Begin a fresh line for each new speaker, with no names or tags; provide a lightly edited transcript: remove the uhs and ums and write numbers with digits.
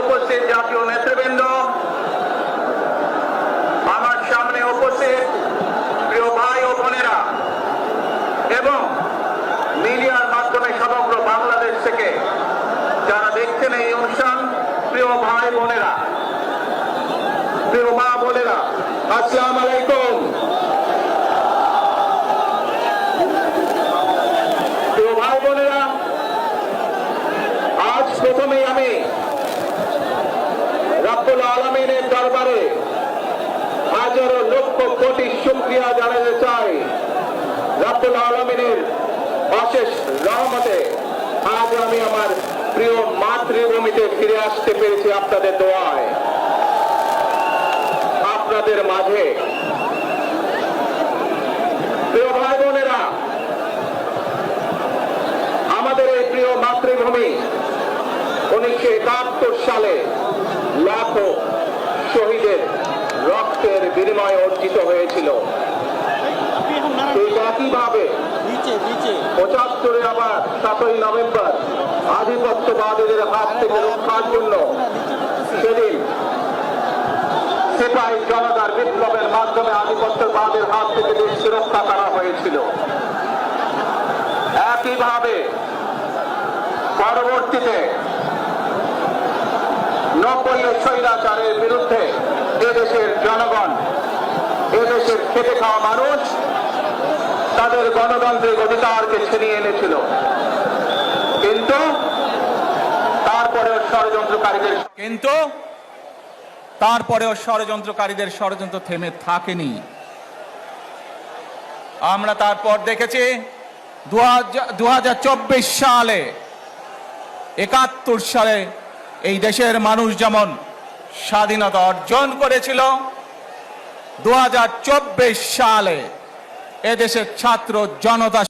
উপস্থিত জাতীয় নেতৃবৃন্দ, আমার সামনে উপস্থিত প্রিয় ভাই ও বোনেরা এবং মিডিয়ার মাধ্যমে সমগ্র বাংলাদেশ থেকে যারা দেখছেন এই অনুষ্ঠান, প্রিয় ভাই বোনেরা, প্রিয় মা বোনেরা, আসসালামু আলাইকুম। প্রিয় ভাই বোনেরা, আজ প্রথমেই আমি রব্বুল আলামিনের দরবারে হাজারো লক্ষ কোটি শুকরিয়া জানাতে চাই। রব্বুল আলামিনের অশেষ রহমতে আজ আমি আমার প্রিয় মাতৃভূমিতে ফিরে আসতে পেরেছি আপনাদের দোয়ায়। আপনাদের মাঝে প্রিয় ভাই বোনেরা, আমাদের এই প্রিয় মাতৃভূমি 1971 সালে লাখো শহীদের রক্তের বিনিময়ে অর্জিত হয়েছিল। ঠিক একইভাবে 75 আবার 7ই নভেম্বর আধিপত্যবাদীদের হাত থেকে রক্ষার জন্য সেদিন সিপাহী জনতার বিপ্লবের মাধ্যমে আধিপত্যবাদের হাত থেকে দেশকে রক্ষা করা হয়েছিল। একইভাবে পরবর্তীতে 90 স্বৈরাচারের বিরুদ্ধে এদেশের জনগণ, এদেশের খেটে খাওয়া মানুষ তাদের গণতান্ত্রিক অধিকারকে ছিনিয়ে এনেছিল। কিন্তু তারপরেও ষড়যন্ত্রকারীদের ষড়যন্ত্র থেমে থাকেনি। আমরা তারপর দেখেছি 2024 সালে, 71 সালে এই দেশের মানুষ যেমন স্বাধীনতা অর্জন করেছিল, 2024 সালে এদেশের ছাত্র জনতা